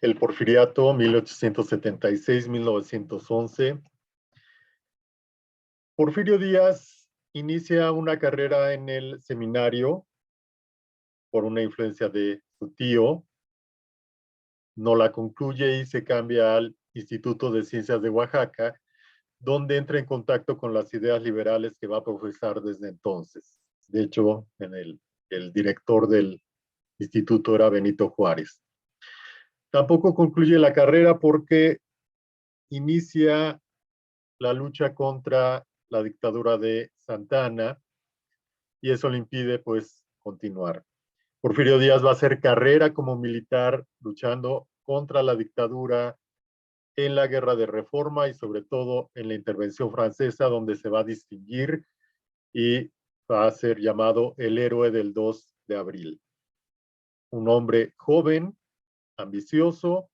el Porfiriato, 1876-1911. Porfirio Díaz inicia una carrera en el seminario por una influencia de su tío. No la concluye y se cambia al Instituto de Ciencias de Oaxaca, donde entra en contacto con las ideas liberales que va a profesar desde entonces. De hecho, el director del instituto era Benito Juárez. Tampoco concluye la carrera porque inicia la lucha contra la dictadura de Santa Anna y eso le impide pues continuar. Porfirio Díaz va a hacer carrera como militar luchando contra la dictadura en la guerra de reforma y sobre todo en la intervención francesa, donde se va a distinguir y va a ser llamado el héroe del 2 de abril. Un hombre joven, ambicioso,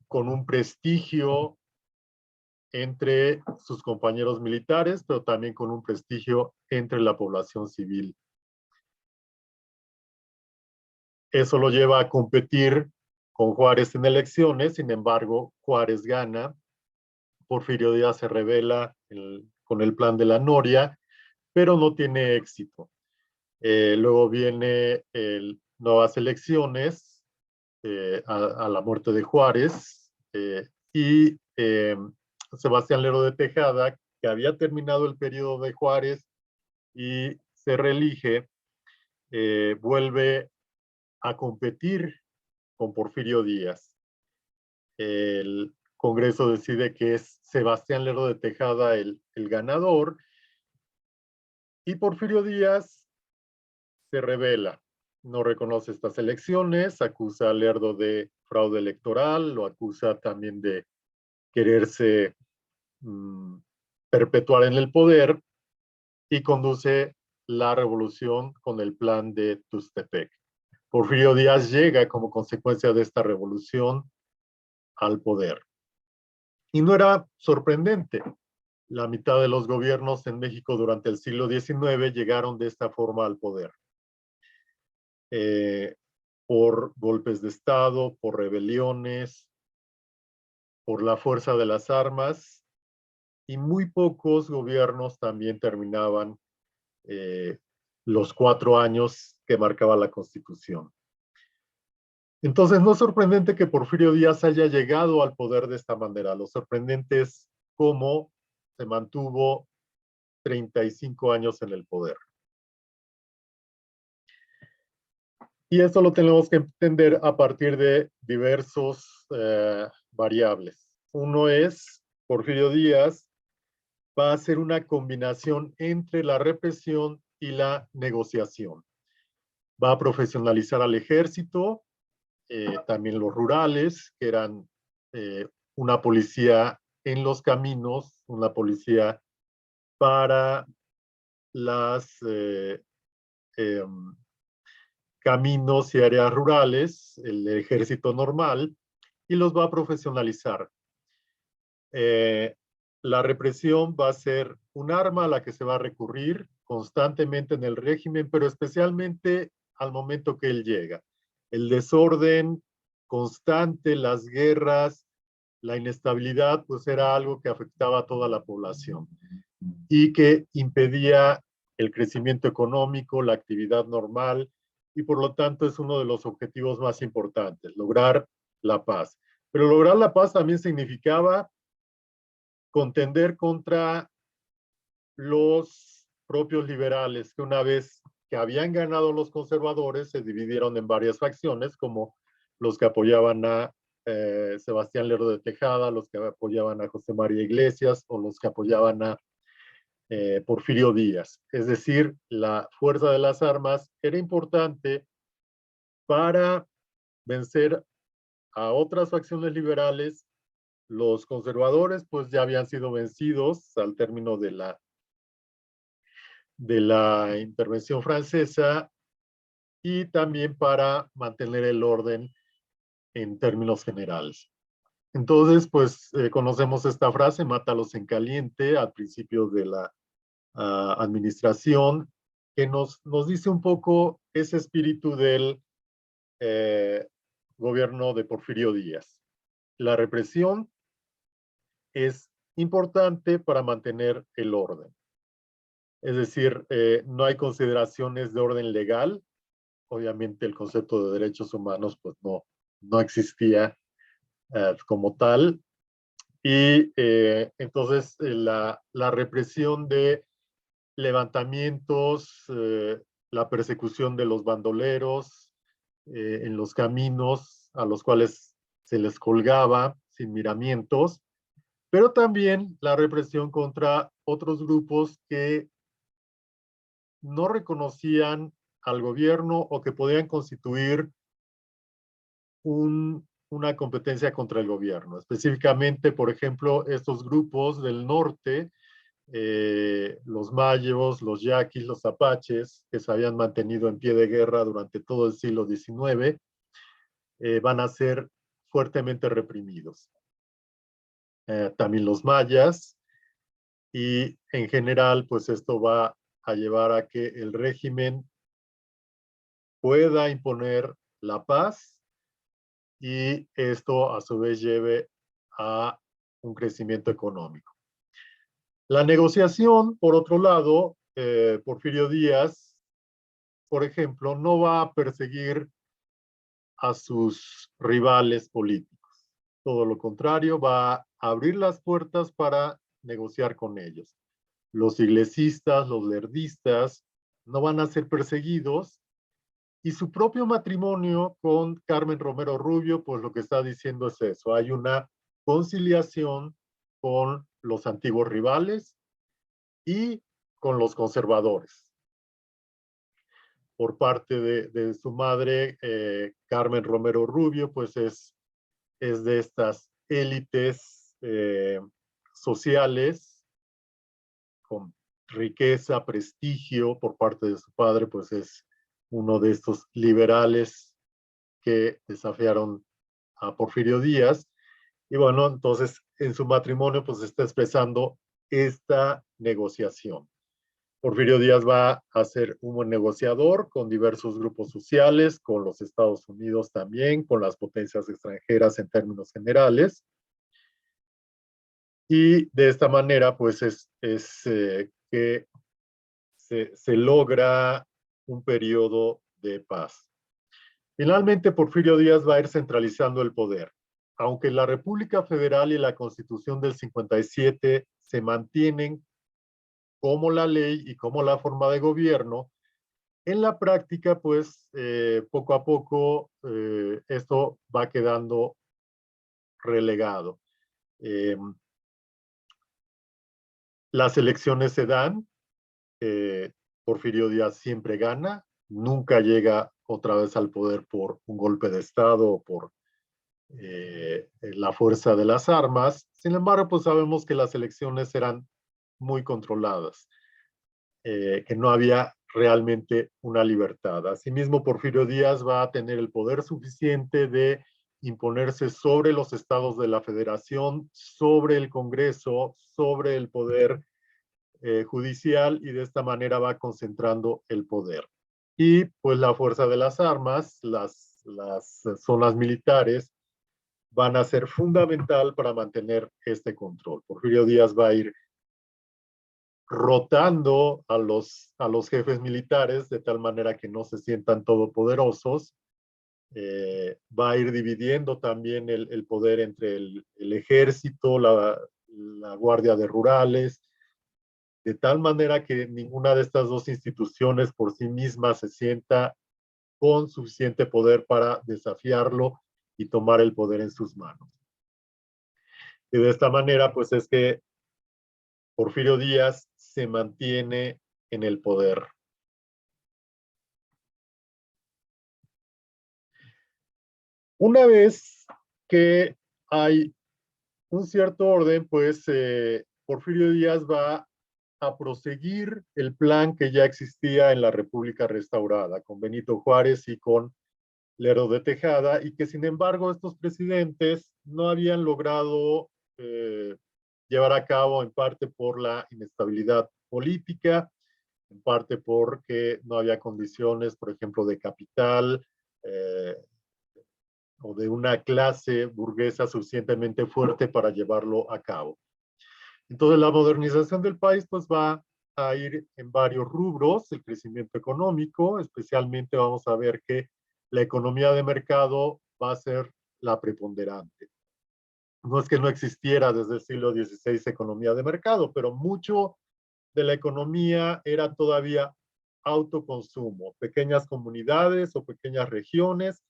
con un prestigio entre sus compañeros militares, pero también con un prestigio entre la población civil. Eso lo lleva a competir con Juárez en elecciones, sin embargo, Juárez gana. Porfirio Díaz se rebela con el plan de la Noria, pero no tiene éxito. Luego viene nuevas elecciones a la muerte de Juárez y Sebastián Lerdo de Tejada, que había terminado el periodo de Juárez y se reelige, vuelve a competir con Porfirio Díaz. El Congreso decide que es Sebastián Lerdo de Tejada el ganador y Porfirio Díaz se rebela. No reconoce estas elecciones, acusa a Lerdo de fraude electoral, lo acusa también de quererse perpetuar en el poder y conduce la revolución con el plan de Tuxtepec. Porfirio Díaz llega como consecuencia de esta revolución al poder. Y no era sorprendente. La mitad de los gobiernos en México durante el siglo XIX llegaron de esta forma al poder. Por golpes de Estado, por rebeliones, por la fuerza de las armas, y muy pocos gobiernos también terminaban los 4 años que marcaba la Constitución. Entonces, no es sorprendente que Porfirio Díaz haya llegado al poder de esta manera. Lo sorprendente es cómo se mantuvo 35 años en el poder. Y esto lo tenemos que entender a partir de diversos variables. Uno es, Porfirio Díaz va a hacer una combinación entre la represión y la negociación. Va a profesionalizar al ejército, también los rurales, que eran una policía en los caminos, una policía para las caminos y áreas rurales, el ejército normal, y los va a profesionalizar. La represión va a ser un arma a la que se va a recurrir constantemente en el régimen, pero especialmente al momento que él llega. El desorden constante, las guerras, la inestabilidad, pues era algo que afectaba a toda la población y que impedía el crecimiento económico, la actividad normal, y por lo tanto es uno de los objetivos más importantes, lograr la paz. Pero lograr la paz también significaba contender contra los propios liberales, que una vez que habían ganado los conservadores, se dividieron en varias facciones, como los que apoyaban a Sebastián Lerdo de Tejada, los que apoyaban a José María Iglesias o los que apoyaban a Porfirio Díaz. Es decir, la fuerza de las armas era importante para vencer a otras facciones liberales. Los conservadores pues ya habían sido vencidos al término de la intervención francesa y también para mantener el orden en términos generales. Entonces, pues conocemos esta frase, mátalos en caliente, al principio de la administración, que nos dice un poco ese espíritu del gobierno de Porfirio Díaz. La represión es importante para mantener el orden. Es decir, no hay consideraciones de orden legal. Obviamente el concepto de derechos humanos pues no existía como tal. Y entonces la represión de levantamientos, la persecución de los bandoleros en los caminos a los cuales se les colgaba sin miramientos, pero también la represión contra otros grupos que no reconocían al gobierno o que podían constituir una competencia contra el gobierno. Específicamente, por ejemplo, estos grupos del norte, los mayos, los yaquis, los apaches, que se habían mantenido en pie de guerra durante todo el siglo XIX, van a ser fuertemente reprimidos. También los mayas, y en general, pues esto va a llevar a que el régimen pueda imponer la paz y esto a su vez lleve a un crecimiento económico. La negociación, por otro lado, Porfirio Díaz, por ejemplo, no va a perseguir a sus rivales políticos. Todo lo contrario, va a abrir las puertas para negociar con ellos. Los iglesistas, los lerdistas, no van a ser perseguidos y su propio matrimonio con Carmen Romero Rubio, pues lo que está diciendo es eso. Hay una conciliación con los antiguos rivales y con los conservadores. Por parte de su madre, Carmen Romero Rubio, pues es de estas élites sociales con riqueza, prestigio. Por parte de su padre, pues es uno de estos liberales que desafiaron a Porfirio Díaz. Y bueno, entonces en su matrimonio pues está expresando esta negociación. Porfirio Díaz va a ser un buen negociador con diversos grupos sociales, con los Estados Unidos también, con las potencias extranjeras en términos generales. Y de esta manera, pues es que se logra un periodo de paz. Finalmente, Porfirio Díaz va a ir centralizando el poder. Aunque la República Federal y la Constitución del 57 se mantienen como la ley y como la forma de gobierno, en la práctica, pues, poco a poco esto va quedando relegado. Las elecciones se dan, Porfirio Díaz siempre gana, nunca llega otra vez al poder por un golpe de Estado o por la fuerza de las armas. Sin embargo, pues sabemos que las elecciones eran muy controladas, que no había realmente una libertad. Asimismo, Porfirio Díaz va a tener el poder suficiente de imponerse sobre los estados de la federación, sobre el Congreso, sobre el poder judicial, y de esta manera va concentrando el poder. Y pues la fuerza de las armas, las zonas militares, van a ser fundamental para mantener este control. Porfirio Díaz va a ir rotando a los jefes militares de tal manera que no se sientan todopoderosos. Va a ir dividiendo también el poder entre el ejército, la guardia de rurales, de tal manera que ninguna de estas dos instituciones por sí misma se sienta con suficiente poder para desafiarlo y tomar el poder en sus manos. Y de esta manera, pues es que Porfirio Díaz se mantiene en el poder. Una vez que hay un cierto orden, pues Porfirio Díaz va a proseguir el plan que ya existía en la República Restaurada, con Benito Juárez y con Lerdo de Tejada, y que sin embargo estos presidentes no habían logrado llevar a cabo, en parte por la inestabilidad política, en parte porque no había condiciones, por ejemplo, de capital, o de una clase burguesa suficientemente fuerte para llevarlo a cabo. Entonces, la modernización del país pues va a ir en varios rubros, el crecimiento económico, especialmente vamos a ver que la economía de mercado va a ser la preponderante. No es que no existiera desde el siglo XVI economía de mercado, pero mucho de la economía era todavía autoconsumo, pequeñas comunidades o pequeñas regiones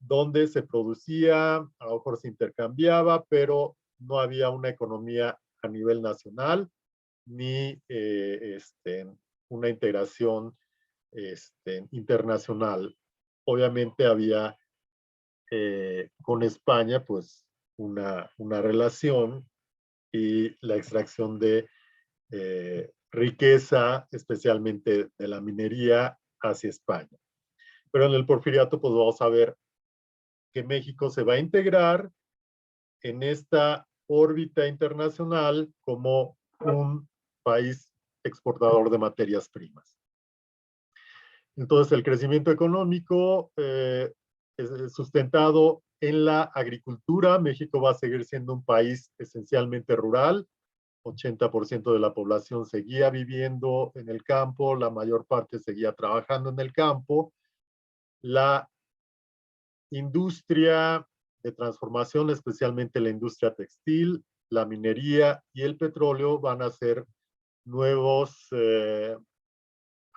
donde se producía, a lo mejor se intercambiaba, pero no había una economía a nivel nacional ni una integración internacional. Obviamente había con España pues una relación y la extracción de riqueza, especialmente de la minería, hacia España. Pero en el porfiriato pues vamos a ver que México se va a integrar en esta órbita internacional como un país exportador de materias primas. Entonces, el crecimiento económico es sustentado en la agricultura. México va a seguir siendo un país esencialmente rural. 80% de la población seguía viviendo en el campo, la mayor parte seguía trabajando en el campo. La industria de transformación, especialmente la industria textil, la minería y el petróleo van a ser nuevos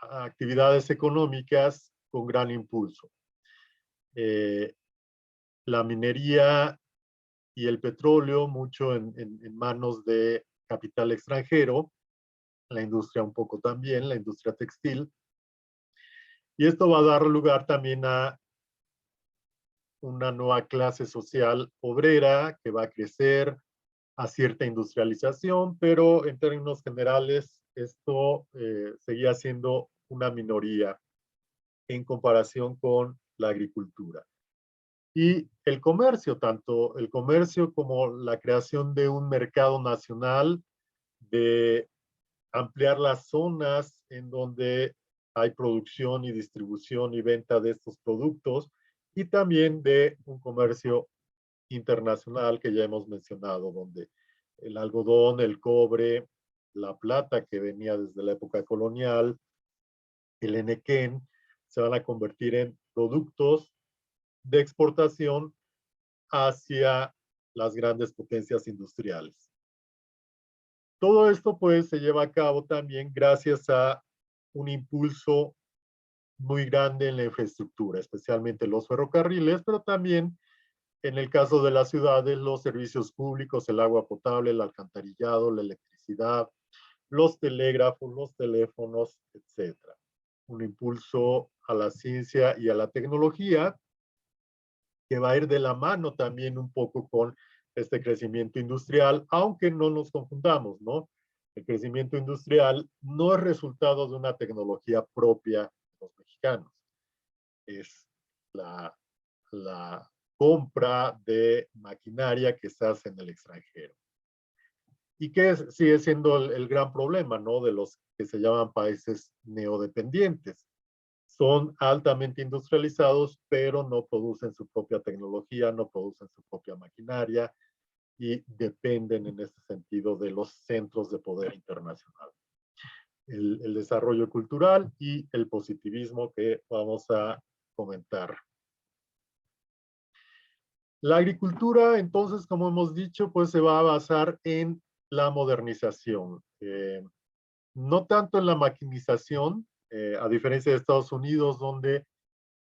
actividades económicas con gran impulso. La minería y el petróleo mucho en manos de capital extranjero, la industria un poco también, la industria textil, y esto va a dar lugar también a una nueva clase social obrera que va a crecer, a cierta industrialización, pero en términos generales esto seguía siendo una minoría en comparación con la agricultura. Y el comercio, tanto el comercio como la creación de un mercado nacional, de ampliar las zonas en donde hay producción y distribución y venta de estos productos, y también de un comercio internacional que ya hemos mencionado, donde el algodón, el cobre, la plata que venía desde la época colonial, el enequén, se van a convertir en productos de exportación hacia las grandes potencias industriales. Todo esto pues se lleva a cabo también gracias a un impulso muy grande en la infraestructura, especialmente los ferrocarriles, pero también en el caso de las ciudades, los servicios públicos, el agua potable, el alcantarillado, la electricidad, los telégrafos, los teléfonos, etcétera. Un impulso a la ciencia y a la tecnología que va a ir de la mano también un poco con este crecimiento industrial, aunque no nos confundamos, ¿no? El crecimiento industrial no es resultado de una tecnología propia de los mexicanos, es la compra de maquinaria que se hace en el extranjero. Y que sigue siendo el gran problema, ¿no? De los que se llaman países neodependientes. Son altamente industrializados, pero no producen su propia tecnología, no producen su propia maquinaria y dependen en este sentido de los centros de poder internacional. El desarrollo cultural y el positivismo que vamos a comentar. La agricultura, entonces, como hemos dicho, pues se va a basar en la modernización. No tanto en la maquinización, a diferencia de Estados Unidos, donde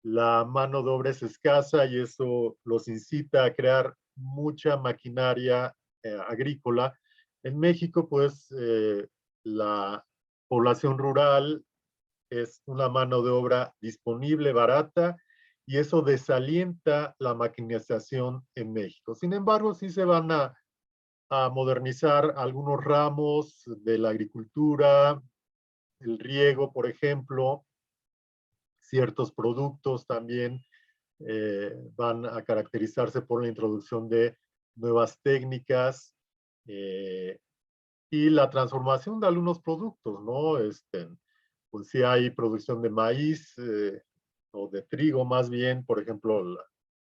la mano de obra es escasa y eso los incita a crear mucha maquinaria agrícola. En México, pues, la población rural es una mano de obra disponible, barata, y eso desalienta la maquinización en México. Sin embargo, sí se van a modernizar algunos ramos de la agricultura, el riego, por ejemplo, ciertos productos también van a caracterizarse por la introducción de nuevas técnicas y la transformación de algunos productos, ¿no? Pues sí hay producción de maíz o de trigo más bien, por ejemplo,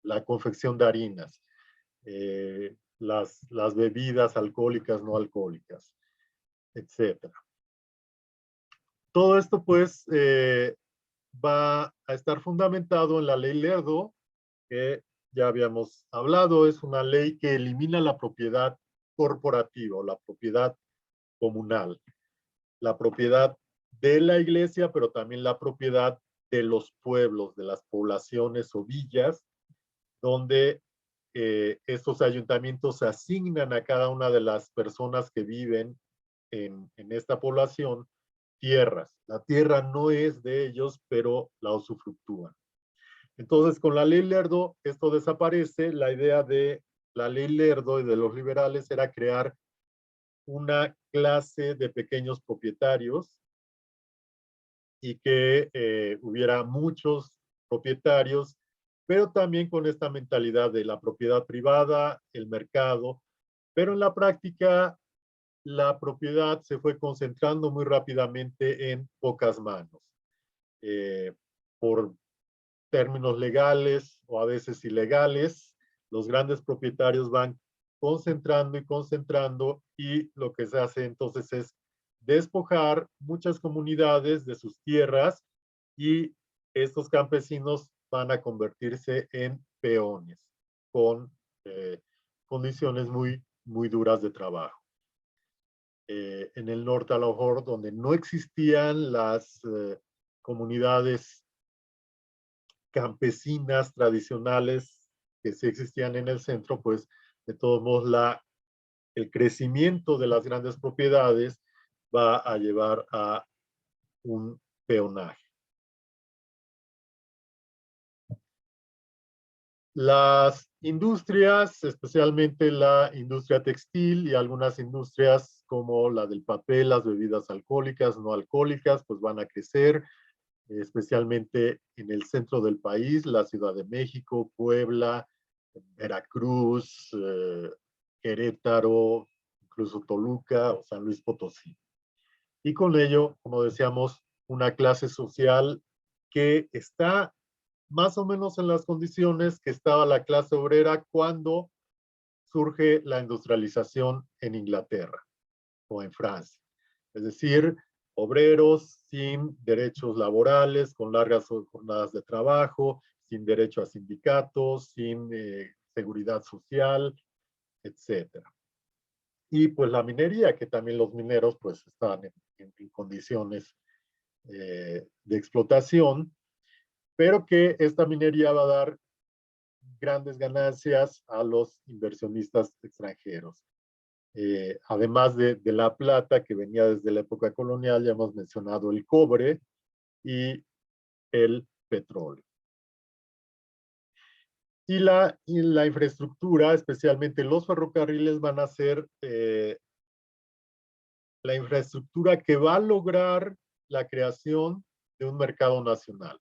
la confección de harinas, las bebidas alcohólicas, no alcohólicas, etcétera. Todo esto, pues, va a estar fundamentado en la ley Lerdo, que ya habíamos hablado. Es una ley que elimina la propiedad corporativa o la propiedad comunal, la propiedad de la iglesia, pero también la propiedad de los pueblos, de las poblaciones o villas, donde estos ayuntamientos asignan a cada una de las personas que viven en esta población tierras. La tierra no es de ellos, pero la usufructúan. Entonces, con la ley Lerdo, esto desaparece. La idea de la ley Lerdo y de los liberales era crear una clase de pequeños propietarios y que hubiera muchos propietarios, pero también con esta mentalidad de la propiedad privada, el mercado, pero en la práctica la propiedad se fue concentrando muy rápidamente en pocas manos, por términos legales o a veces ilegales. Los grandes propietarios van concentrando y concentrando, y lo que se hace entonces es despojar muchas comunidades de sus tierras, y estos campesinos van a convertirse en peones con condiciones muy duras de trabajo. En el norte, a lo mejor, donde no existían las comunidades campesinas tradicionales que sí existían en el centro, pues de todos modos el crecimiento de las grandes propiedades va a llevar a un peonaje. Las industrias, especialmente la industria textil y algunas industrias como la del papel, las bebidas alcohólicas, no alcohólicas, pues van a crecer, especialmente en el centro del país, la Ciudad de México, Puebla, Veracruz, Querétaro, incluso Toluca o San Luis Potosí. Y con ello, como decíamos, una clase social que está más o menos en las condiciones que estaba la clase obrera cuando surge la industrialización en Inglaterra o en Francia. Es decir, obreros sin derechos laborales, con largas jornadas de trabajo, sin derecho a sindicatos, sin seguridad social, etcétera. Y pues la minería, que también los mineros pues estaban en condiciones de explotación, pero que esta minería va a dar grandes ganancias a los inversionistas extranjeros. Además de la plata que venía desde la época colonial, ya hemos mencionado el cobre y el petróleo. Y la infraestructura, especialmente los ferrocarriles, van a ser la infraestructura que va a lograr la creación de un mercado nacional.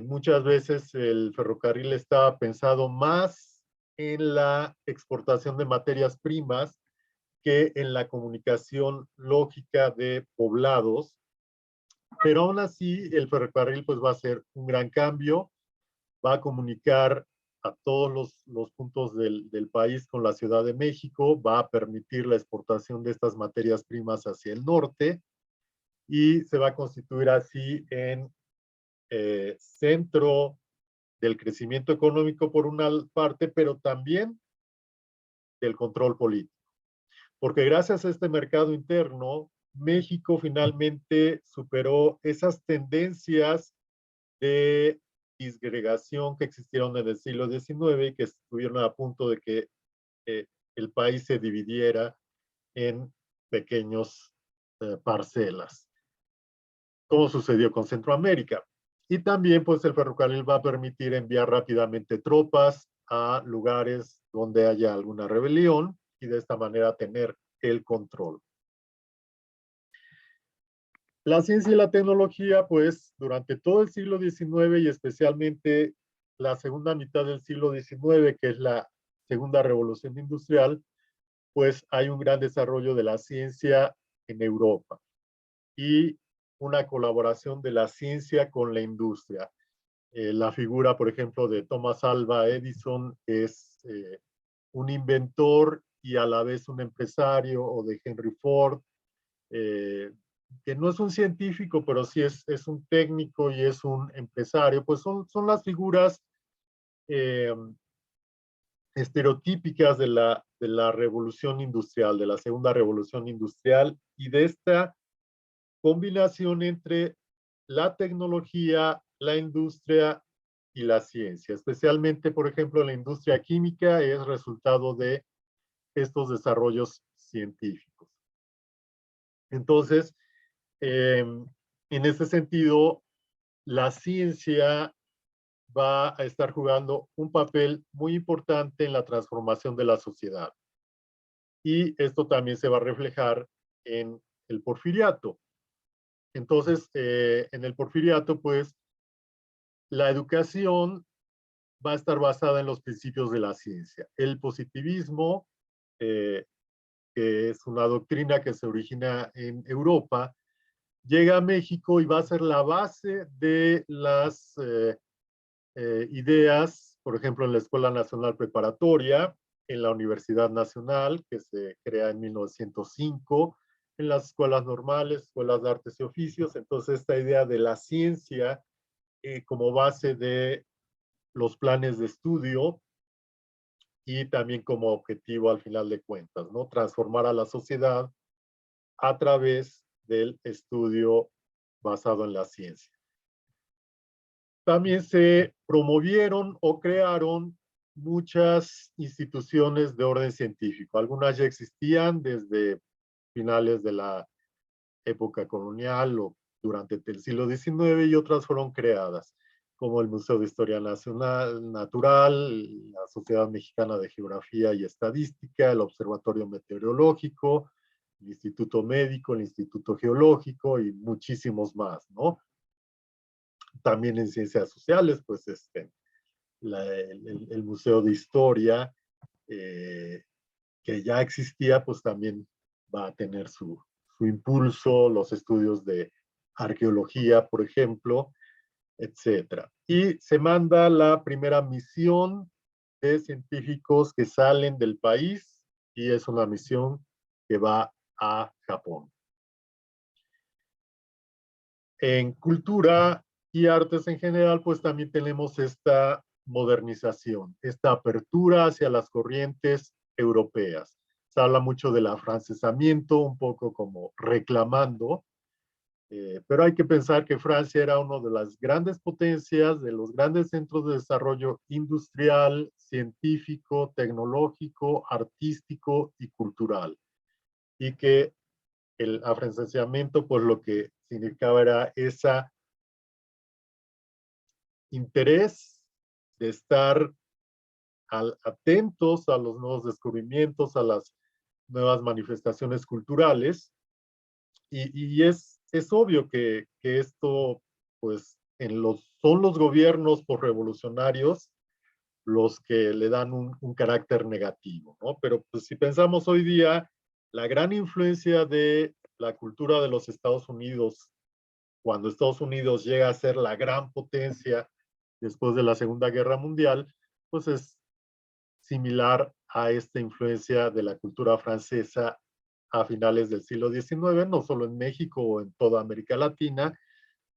Muchas veces el ferrocarril estaba pensado más en la exportación de materias primas que en la comunicación lógica de poblados, pero aún así el ferrocarril pues va a ser un gran cambio, va a comunicar a todos los puntos del país con la Ciudad de México, va a permitir la exportación de estas materias primas hacia el norte, y se va a constituir así en centro del crecimiento económico por una parte, pero también del control político. Porque gracias a este mercado interno, México finalmente superó esas tendencias de disgregación que existieron en el siglo XIX y que estuvieron a punto de que el país se dividiera en pequeños parcelas, como sucedió con Centroamérica. Y también pues el ferrocarril va a permitir enviar rápidamente tropas a lugares donde haya alguna rebelión y de esta manera tener el control. La ciencia y la tecnología, pues durante todo el siglo XIX y especialmente la segunda mitad del siglo XIX, que es la segunda revolución industrial, pues hay un gran desarrollo de la ciencia en Europa y una colaboración de la ciencia con la industria. La figura, por ejemplo, de Thomas Alva Edison es un inventor y a la vez un empresario, o de Henry Ford, que no es un científico, pero sí es un técnico y es un empresario. Pues son las figuras eh, estereotípicas de la revolución industrial, de la segunda revolución industrial, y de esta combinación entre la tecnología, la industria y la ciencia. Especialmente, por ejemplo, la industria química es resultado de estos desarrollos científicos. Entonces, en ese sentido, la ciencia va a estar jugando un papel muy importante en la transformación de la sociedad. Y esto también se va a reflejar en el porfiriato. Entonces, en el porfiriato, pues, la educación va a estar basada en los principios de la ciencia. El positivismo, eh, que es una doctrina que se origina en Europa, llega a México y va a ser la base de las ideas, por ejemplo, en la Escuela Nacional Preparatoria, en la Universidad Nacional, que se crea en 1905, en las escuelas normales, escuelas de artes y oficios. Entonces, esta idea de la ciencia como base de los planes de estudio y también como objetivo al final de cuentas, ¿no? Transformar a la sociedad a través del estudio basado en la ciencia. También se promovieron o crearon muchas instituciones de orden científico. Algunas ya existían desde finales de la época colonial o durante el siglo XIX, y otras fueron creadas, como el Museo de Historia Nacional, Natural, la Sociedad Mexicana de Geografía y Estadística, el Observatorio Meteorológico, el Instituto Médico, el Instituto Geológico y muchísimos más, ¿no? También en ciencias sociales, pues el Museo de Historia, que ya existía, pues también va a tener su impulso, los estudios de arqueología, por ejemplo, etcétera. Y se manda la primera misión de científicos que salen del país, y es una misión que va a Japón. En cultura y artes en general, pues también tenemos esta modernización, esta apertura hacia las corrientes europeas. Se habla mucho del afrancesamiento, un poco como reclamando, pero hay que pensar que Francia era una de las grandes potencias, de los grandes centros de desarrollo industrial, científico, tecnológico, artístico y cultural. Y que el afrancesamiento, pues lo que significaba era esa interés de estar atentos a los nuevos descubrimientos, a las nuevas manifestaciones culturales. Y es obvio que esto, pues, son los gobiernos revolucionarios los que le dan un carácter negativo, ¿no? Pero pues, si pensamos hoy día, la gran influencia de la cultura de los Estados Unidos, cuando Estados Unidos llega a ser la gran potencia después de la Segunda Guerra Mundial, pues es similar a esta influencia de la cultura francesa a finales del siglo XIX, no solo en México o en toda América Latina,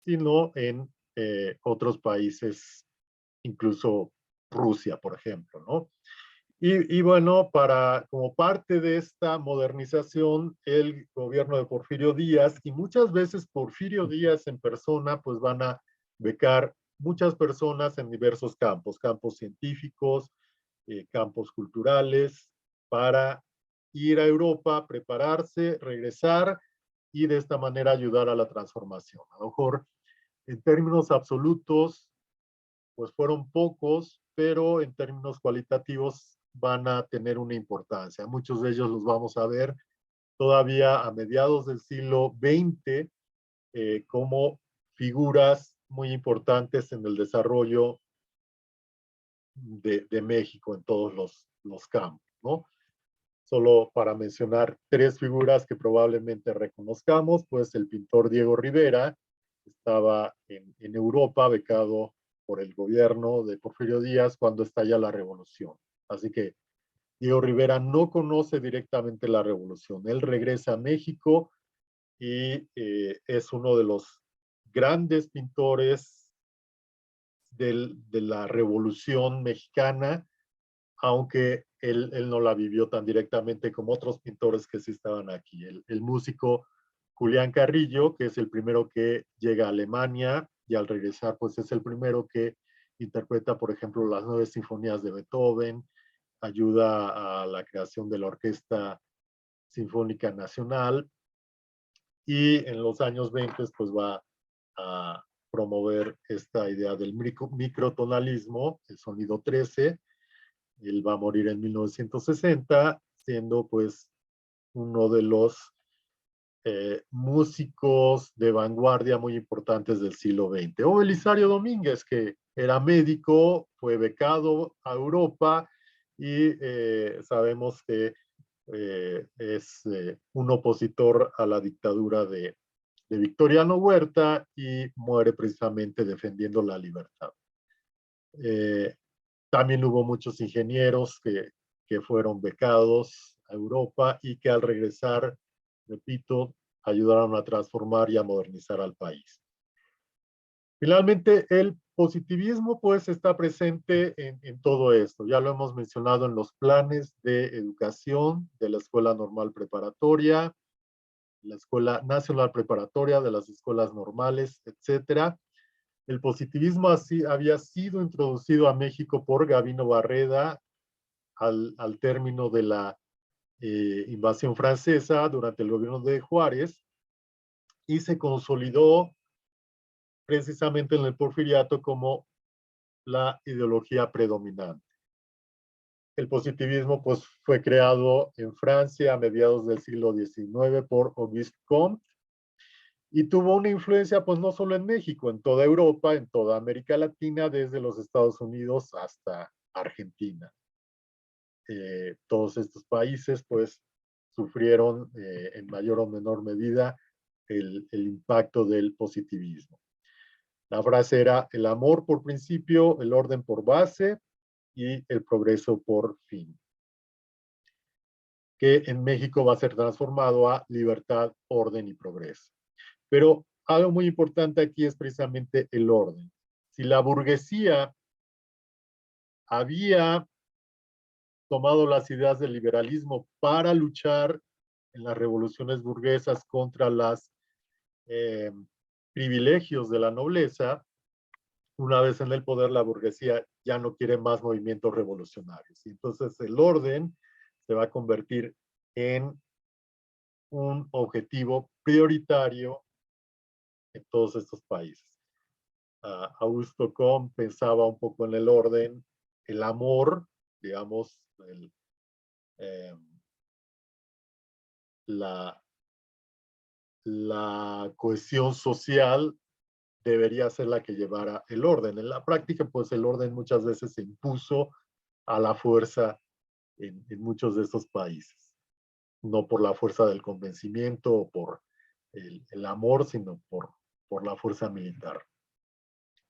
sino en otros países, incluso Rusia, por ejemplo, ¿no? Y bueno, como parte de esta modernización, el gobierno de Porfirio Díaz, y muchas veces Porfirio Díaz en persona, pues van a becar muchas personas en diversos campos, campos científicos, campos culturales, para ir a Europa, prepararse, regresar y de esta manera ayudar a la transformación. A lo mejor en términos absolutos, pues fueron pocos, pero en términos cualitativos van a tener una importancia. Muchos de ellos los vamos a ver todavía a mediados del siglo XX como figuras muy importantes en el desarrollo de México en todos los campos, ¿no? Solo para mencionar tres figuras que probablemente reconozcamos, pues el pintor Diego Rivera estaba en Europa becado por el gobierno de Porfirio Díaz cuando estalla la revolución. Así que Diego Rivera no conoce directamente la revolución. Él regresa a México y es uno de los grandes pintores de la Revolución Mexicana, aunque él no la vivió tan directamente como otros pintores que sí estaban aquí. El músico Julián Carrillo, que es el primero que llega a Alemania y al regresar pues es el primero que interpreta, por ejemplo, las 9 sinfonías de Beethoven, ayuda a la creación de la Orquesta Sinfónica Nacional y en los años 20 pues va a promover esta idea del microtonalismo, el sonido 13. Él va a morir en 1960, siendo pues uno de los músicos de vanguardia muy importantes del siglo XX. O Belisario Domínguez, que era médico, fue becado a Europa y sabemos que es un opositor a la dictadura de Victoriano Huerta y muere precisamente defendiendo la libertad. También hubo muchos ingenieros que fueron becados a Europa y que al regresar, repito, ayudaron a transformar y a modernizar al país. Finalmente, el positivismo pues está presente en todo esto. Ya lo hemos mencionado en los planes de educación de la Escuela Normal Preparatoria, la Escuela Nacional Preparatoria, de las escuelas normales, etcétera. El positivismo así había sido introducido a México por Gavino Barreda al término de la invasión francesa durante el gobierno de Juárez y se consolidó precisamente en el porfiriato como la ideología predominante. El positivismo pues, fue creado en Francia a mediados del siglo XIX por Auguste Comte y tuvo una influencia pues no solo en México, en toda Europa, en toda América Latina, desde los Estados Unidos hasta Argentina. Todos estos países pues sufrieron en mayor o menor medida el impacto del positivismo. La frase era el amor por principio, el orden por base y el progreso por fin, que en México va a ser transformado a libertad, orden y progreso. Pero algo muy importante aquí es precisamente el orden. Si la burguesía había tomado las ideas del liberalismo para luchar en las revoluciones burguesas contra los privilegios de la nobleza, una vez en el poder la burguesía ya no quiere más movimientos revolucionarios. Y entonces el orden se va a convertir en un objetivo prioritario en todos estos países. Augusto Comte pensaba un poco en el orden, el amor, digamos, la, la cohesión social debería ser la que llevara el orden. En la práctica, pues el orden muchas veces se impuso a la fuerza en muchos de estos países. No por la fuerza del convencimiento o por el amor, sino por la fuerza militar.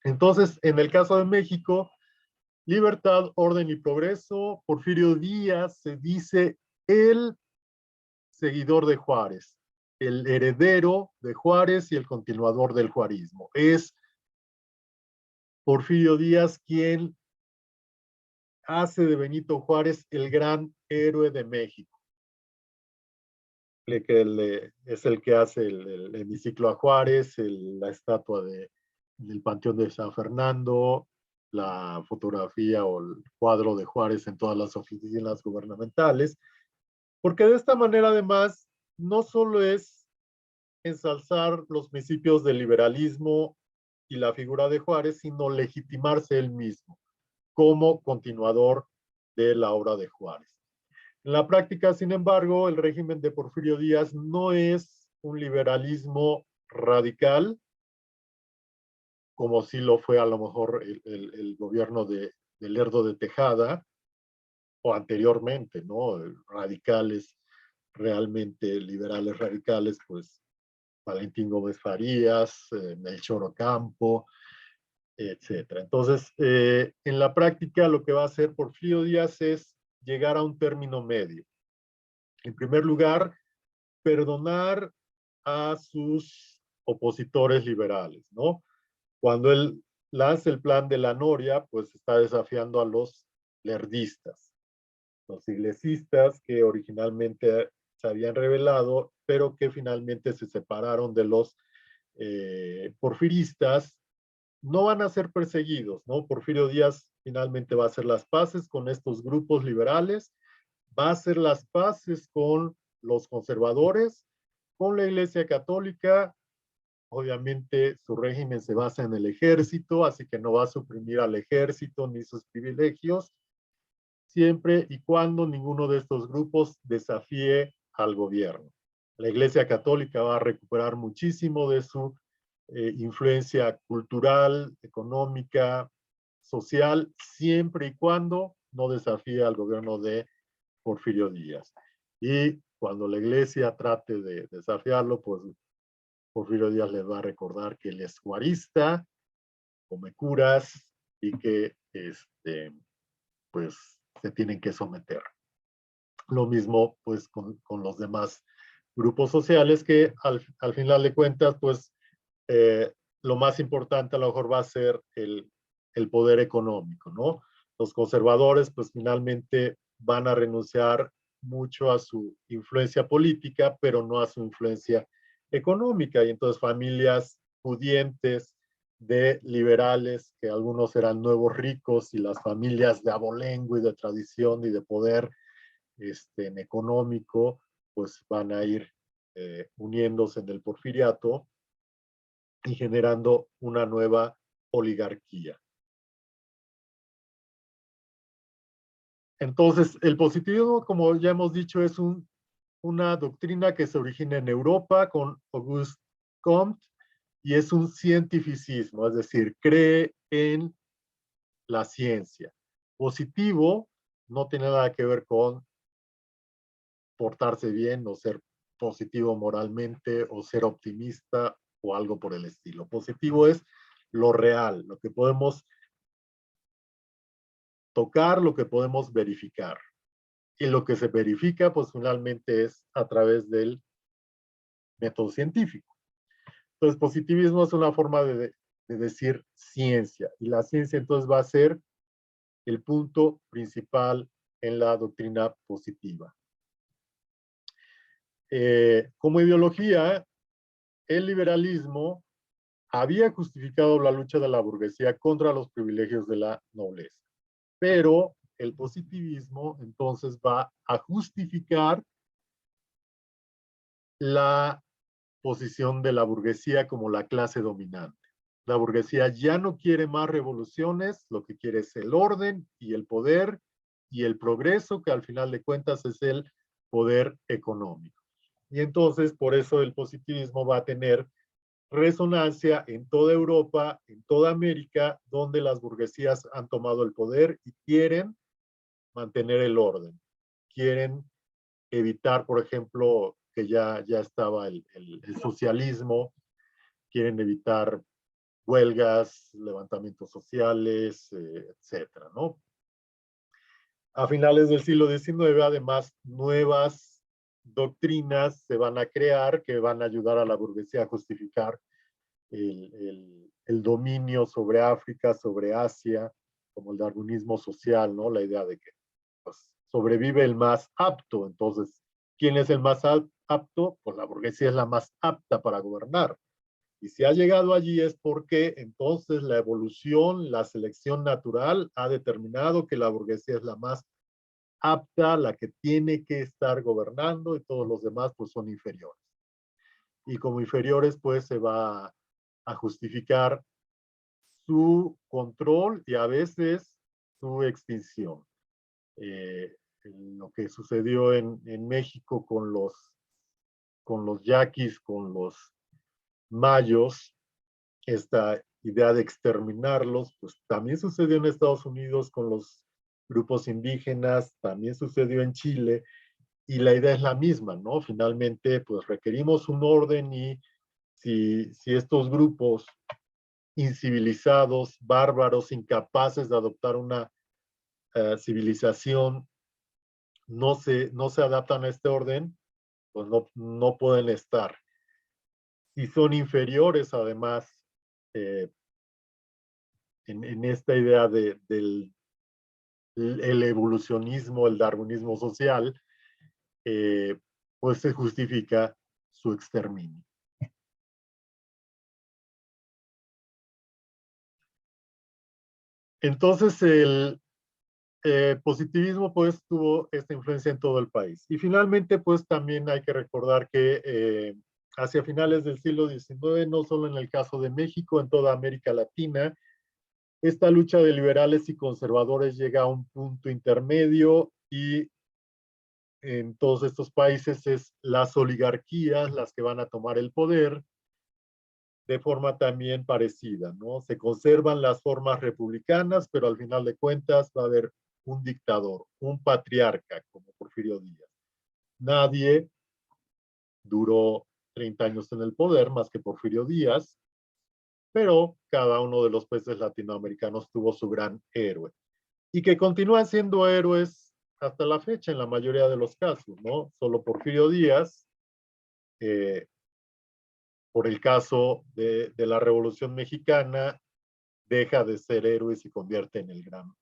Entonces, en el caso de México, libertad, orden y progreso, Porfirio Díaz se dice el seguidor de Juárez, el heredero de Juárez y el continuador del juarismo. Es Porfirio Díaz quien hace de Benito Juárez el gran héroe de México. Que es el que hace el hemiciclo a Juárez, la estatua del Panteón de San Fernando, la fotografía o el cuadro de Juárez en todas las oficinas gubernamentales, porque de esta manera además no solo es ensalzar los principios del liberalismo y la figura de Juárez, sino legitimarse él mismo como continuador de la obra de Juárez. En la práctica, sin embargo, el régimen de Porfirio Díaz no es un liberalismo radical, como sí lo fue a lo mejor el gobierno de Lerdo de Tejada, o anteriormente, ¿no? Radicales, realmente liberales radicales, pues Valentín Gómez Farías, Melchor Ocampo, etcétera. Entonces, en la práctica lo que va a hacer Porfirio Díaz es llegar a un término medio. En primer lugar, perdonar a sus opositores liberales, ¿no? Cuando él lanza el plan de la Noria, pues está desafiando a los lerdistas, los iglesistas que originalmente se habían rebelado, pero que finalmente se separaron de los porfiristas. No van a ser perseguidos, ¿no? Porfirio Díaz finalmente va a hacer las paces con estos grupos liberales, va a hacer las paces con los conservadores, con la Iglesia Católica. Obviamente su régimen se basa en el ejército, así que no va a suprimir al ejército ni sus privilegios, siempre y cuando ninguno de estos grupos desafíe al gobierno. La Iglesia Católica va a recuperar muchísimo de su influencia cultural, económica, social, siempre y cuando no desafíe al gobierno de Porfirio Díaz. Y cuando la Iglesia trate de desafiarlo, pues Porfirio Díaz les va a recordar que él es juarista, come curas y que pues se tienen que someter. Lo mismo pues con los demás grupos sociales que al final de cuentas pues lo más importante a lo mejor va a ser el poder económico, ¿no? Los conservadores pues finalmente van a renunciar mucho a su influencia política, pero no a su influencia económica. Y entonces familias pudientes de liberales, que algunos eran nuevos ricos, y las familias de abolengo y de tradición y de poder económico, pues van a ir uniéndose en el porfiriato y generando una nueva oligarquía. Entonces, el positivismo, como ya hemos dicho, es una doctrina que se origina en Europa con Auguste Comte y es un cientificismo, es decir, cree en la ciencia. Positivo no tiene nada que ver con portarse bien o ser positivo moralmente o ser optimista o algo por el estilo. Positivo es lo real, lo que podemos tocar, lo que podemos verificar. Y lo que se verifica, pues finalmente es a través del método científico. Entonces, positivismo es una forma de decir ciencia. Y la ciencia entonces va a ser el punto principal en la doctrina positiva. Como ideología, el liberalismo había justificado la lucha de la burguesía contra los privilegios de la nobleza. Pero el positivismo entonces va a justificar la posición de la burguesía como la clase dominante. La burguesía ya no quiere más revoluciones, lo que quiere es el orden y el poder y el progreso, que al final de cuentas es el poder económico. Y entonces, por eso el positivismo va a tener resonancia en toda Europa, en toda América, donde las burguesías han tomado el poder y quieren mantener el orden. Quieren evitar, por ejemplo, que ya estaba el socialismo, quieren evitar huelgas, levantamientos sociales, etcétera, ¿no? A finales del siglo XIX, además, nuevas doctrinas se van a crear que van a ayudar a la burguesía a justificar el dominio sobre África, sobre Asia, como el darwinismo social, ¿no? La idea de que pues, sobrevive el más apto. Entonces, ¿quién es el más apto? Pues la burguesía es la más apta para gobernar. Y si ha llegado allí es porque entonces la evolución, la selección natural ha determinado que la burguesía es la más apta, la que tiene que estar gobernando y todos los demás pues son inferiores. Y como inferiores pues se va a justificar su control y a veces su extinción. Lo que sucedió en México con los yaquis, con los mayos, esta idea de exterminarlos, pues también sucedió en Estados Unidos con los grupos indígenas, también sucedió en Chile, y la idea es la misma, ¿no? Finalmente, pues requerimos un orden y si estos grupos incivilizados, bárbaros, incapaces de adoptar una civilización, no se adaptan a este orden, pues no pueden estar. Si son inferiores, además, eh, en esta idea del el evolucionismo, el darwinismo social, pues se justifica su exterminio. Entonces, el positivismo pues tuvo esta influencia en todo el país. Y finalmente, pues también hay que recordar que hacia finales del siglo XIX, no solo en el caso de México, en toda América Latina, esta lucha de liberales y conservadores llega a un punto intermedio y en todos estos países es las oligarquías las que van a tomar el poder de forma también parecida, ¿no? Se conservan las formas republicanas, pero al final de cuentas va a haber un dictador, un patriarca como Porfirio Díaz. Nadie duró 30 años en el poder más que Porfirio Díaz, pero cada uno de los países latinoamericanos tuvo su gran héroe y que continúan siendo héroes hasta la fecha en la mayoría de los casos, ¿no? Solo Porfirio Díaz, eh, por el caso de la Revolución Mexicana, deja de ser héroe y se convierte en el gran